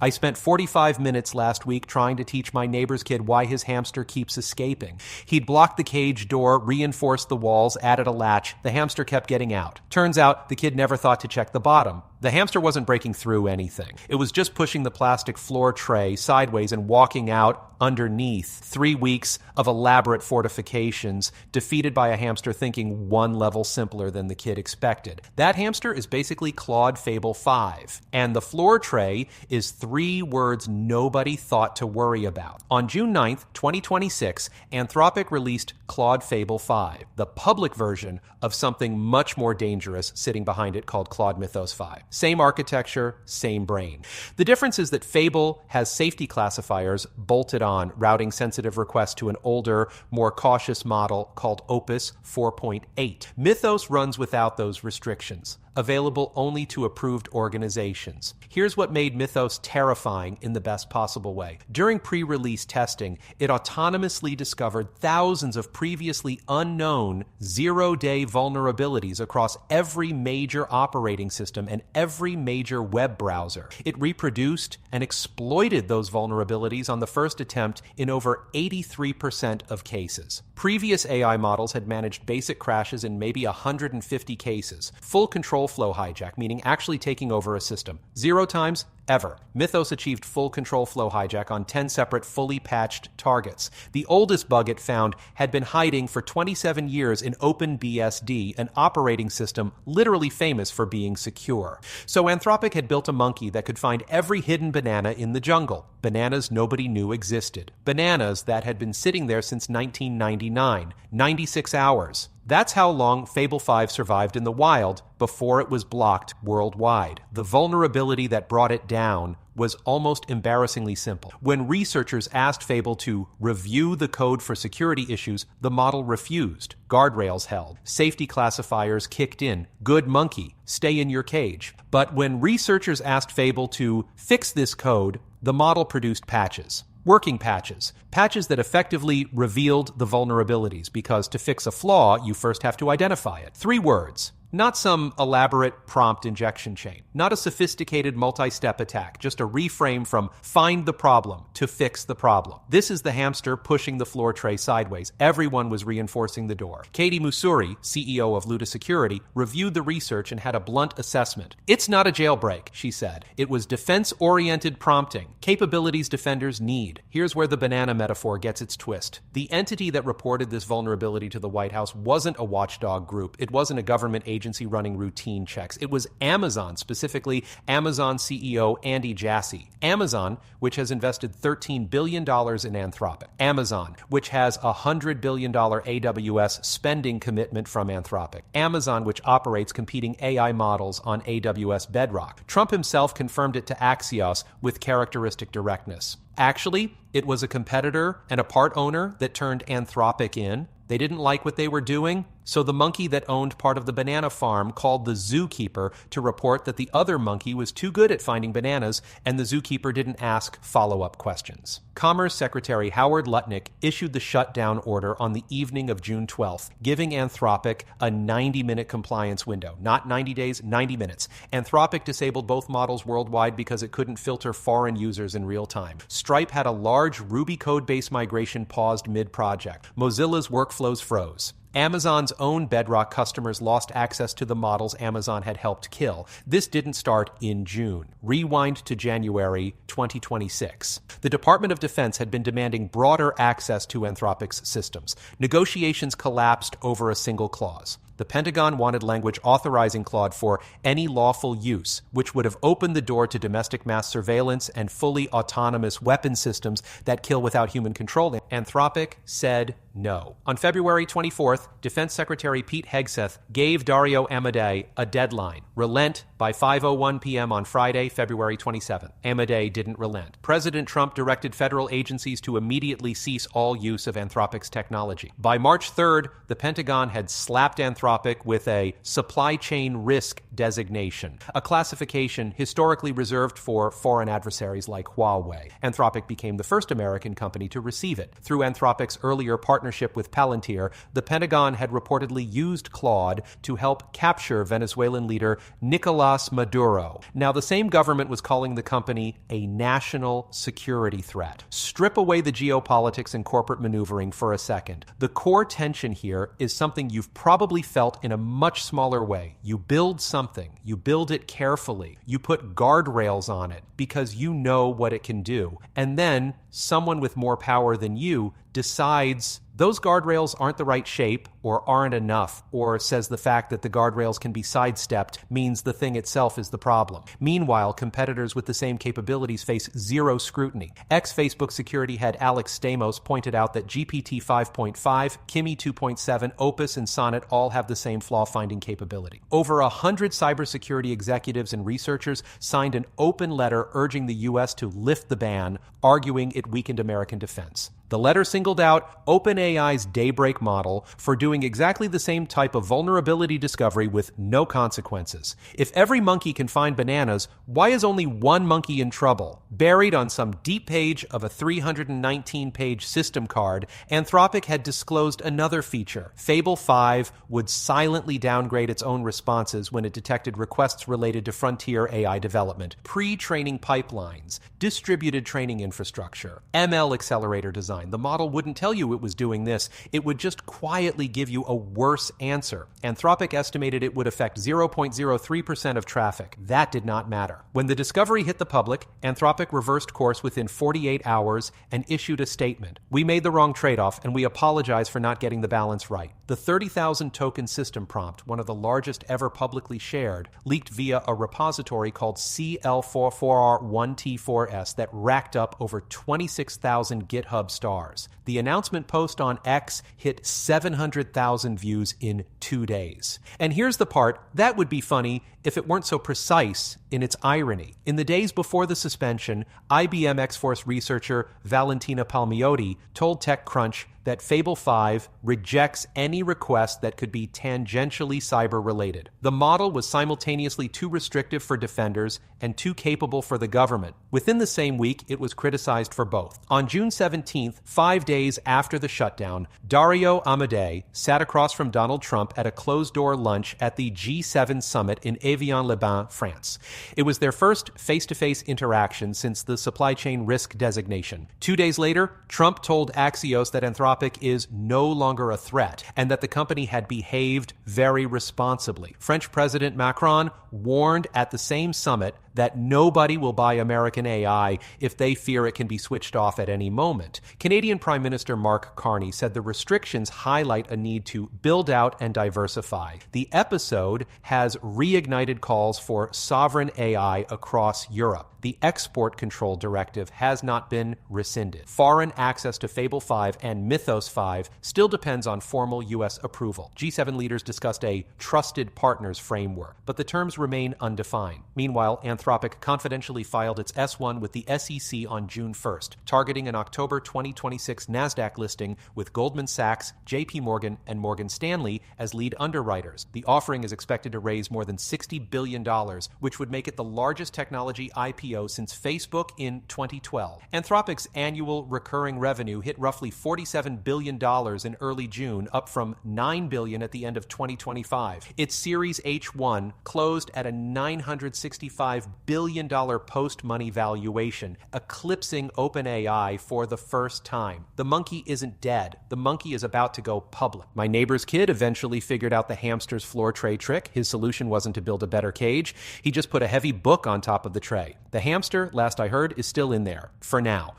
I spent 45 minutes last week trying to teach my neighbor's kid why his hamster keeps escaping. He'd blocked the cage door, reinforced the walls, added a latch. The hamster kept getting out. Turns out the kid never thought to check the bottom. The hamster wasn't breaking through anything. It was just pushing the plastic floor tray sideways and walking out underneath. 3 weeks of elaborate fortifications, defeated by a hamster thinking one level simpler than the kid expected. That hamster is basically Claude Fable 5. And the floor tray is 3 words nobody thought to worry about. On June 9th, 2026, Anthropic released Claude Fable 5, the public version of something much more dangerous sitting behind it called Claude Mythos 5. Same architecture, same brain. The difference is that Fable has safety classifiers bolted on, routing sensitive requests to an older, more cautious model called Opus 4.8. Mythos runs without those restrictions, available only to approved organizations. Here's what made Mythos terrifying in the best possible way. During pre-release testing, it autonomously discovered thousands of previously unknown zero-day vulnerabilities across every major operating system and every major web browser. It reproduced and exploited those vulnerabilities on the first attempt in over 83% of cases. Previous AI models had managed basic crashes in maybe 150 cases. Full control flow hijack, meaning actually taking over a system. 0 times ever. Mythos achieved full control flow hijack on 10 separate fully patched targets. The oldest bug it found had been hiding for 27 years in OpenBSD, an operating system literally famous for being secure. So Anthropic had built a monkey that could find every hidden banana in the jungle. Bananas nobody knew existed. Bananas that had been sitting there since 1999. 96 hours. That's how long Fable 5 survived in the wild before it was blocked worldwide. The vulnerability that brought it down was almost embarrassingly simple. When researchers asked Fable to review the code for security issues, the model refused. Guardrails held. Safety classifiers kicked in. Good monkey, stay in your cage. But when researchers asked Fable to fix this code, the model produced patches. Working patches. Patches that effectively revealed the vulnerabilities, because to fix a flaw, you first have to identify it. 3 words. Not some elaborate prompt injection chain. Not a sophisticated multi-step attack. Just a reframe from find the problem to fix the problem. This is the hamster pushing the floor tray sideways. Everyone was reinforcing the door. Katie Musuri, CEO of Luda Security, reviewed the research and had a blunt assessment. It's not a jailbreak, she said. It was defense-oriented prompting. Capabilities defenders need. Here's where the banana metaphor gets its twist. The entity that reported this vulnerability to the White House wasn't a watchdog group. It wasn't a government agency running routine checks. It was Amazon, specifically Amazon CEO Andy Jassy. Amazon, which has invested $13 billion in Anthropic. Amazon, which has a $100 billion AWS spending commitment from Anthropic. Amazon, which operates competing AI models on AWS Bedrock. Trump himself confirmed it to Axios with characteristic directness. Actually, it was a competitor and a part owner that turned Anthropic in. They didn't like what they were doing, so the monkey that owned part of the banana farm called the zookeeper to report that the other monkey was too good at finding bananas, and the zookeeper didn't ask follow-up questions. Commerce Secretary Howard Lutnick issued the shutdown order on the evening of June 12th, giving Anthropic a 90-minute compliance window. Not 90 days, 90 minutes. Anthropic disabled both models worldwide because it couldn't filter foreign users in real time. Stripe had a large Ruby code-based migration paused mid-project. Mozilla's workflows froze. Amazon's own Bedrock customers lost access to the models Amazon had helped kill. This didn't start in June. Rewind to January 2026. The Department of Defense had been demanding broader access to Anthropic's systems. Negotiations collapsed over a single clause. The Pentagon wanted language authorizing Claude for any lawful use, which would have opened the door to domestic mass surveillance and fully autonomous weapon systems that kill without human control. Anthropic said no. On February 24th, Defense Secretary Pete Hegseth gave Dario Amodei a deadline. Relent by 5:01 p.m. on Friday, February 27th. Amodei didn't relent. President Trump directed federal agencies to immediately cease all use of Anthropic's technology. By March 3rd, the Pentagon had slapped Anthropic with a supply chain risk designation, a classification historically reserved for foreign adversaries like Huawei. Anthropic became the first American company to receive it. Through Anthropic's earlier partnership with Palantir, the Pentagon had reportedly used Claude to help capture Venezuelan leader Nicolas Maduro. Now, the same government was calling the company a national security threat. Strip away the geopolitics and corporate maneuvering for a second. The core tension here is something you've probably felt in a much smaller way. You build something, you build it carefully, you put guardrails on it because you know what it can do. And then someone with more power than you decides those guardrails aren't the right shape or aren't enough, or says the fact that the guardrails can be sidestepped means the thing itself is the problem. Meanwhile, competitors with the same capabilities face zero scrutiny. Ex-Facebook security head Alex Stamos pointed out that GPT 5.5, Kimi 2.7, Opus, and Sonnet all have the same flaw-finding capability. Over 100 cybersecurity executives and researchers signed an open letter urging the U.S. to lift the ban, arguing it weakened American defense. The letter singled out OpenAI's Daybreak model for doing exactly the same type of vulnerability discovery with no consequences. If every monkey can find bananas, why is only one monkey in trouble? Buried on some deep page of a 319-page system card, Anthropic had disclosed another feature. Fable 5 would silently downgrade its own responses when it detected requests related to frontier AI development, pre-training pipelines, distributed training infrastructure, ML accelerator design. The model wouldn't tell you it was doing this. It would just quietly give you a worse answer. Anthropic estimated it would affect 0.03% of traffic. That did not matter. When the discovery hit the public, Anthropic reversed course within 48 hours and issued a statement. We made the wrong trade-off, and we apologize for not getting the balance right. The 30,000 token system prompt, one of the largest ever publicly shared, leaked via a repository called CL44R1T4S that racked up over 26,000 GitHub stars. The announcement post on X hit 700,000 views in 2 days. And here's the part that would be funny if it weren't so precise in its irony. In the days before the suspension, IBM X-Force researcher Valentina Palmiotti told TechCrunch that Fable 5 rejects any request that could be tangentially cyber-related. The model was simultaneously too restrictive for defenders and too capable for the government. Within the same week, it was criticized for both. On June 17th, 5 days after the shutdown, Dario Amodei sat across from Donald Trump at a closed-door lunch at the G7 summit in Evian-les-Bains, France. It was their first face-to-face interaction since the supply chain risk designation. 2 days later, Trump told Axios that Anthropic is no longer a threat and that the company had behaved very responsibly. French President Macron warned at the same summit that nobody will buy American AI if they fear it can be switched off at any moment. Canadian Prime Minister Mark Carney said the restrictions highlight a need to build out and diversify. The episode has reignited calls for sovereign AI across Europe. The export control directive has not been rescinded. Foreign access to Fable 5 and Mythos 5 still depends on formal U.S. approval. G7 leaders discussed a trusted partners framework, but the terms remain undefined. Meanwhile, Anthropic confidentially filed its S-1 with the SEC on June 1st, targeting an October 2026 NASDAQ listing with Goldman Sachs, JP Morgan, and Morgan Stanley as lead underwriters. The offering is expected to raise more than $60 billion, which would make it the largest technology IPO since Facebook in 2012. Anthropic's annual recurring revenue hit roughly $47 billion in early June, up from $9 billion at the end of 2025. Its Series H1 closed at a $965 billion post-money valuation, eclipsing OpenAI for the first time. The monkey isn't dead. The monkey is about to go public. My neighbor's kid eventually figured out the hamster's floor tray trick. His solution wasn't to build a better cage. He just put a heavy book on top of the tray. The hamster, last I heard, is still in there, for now.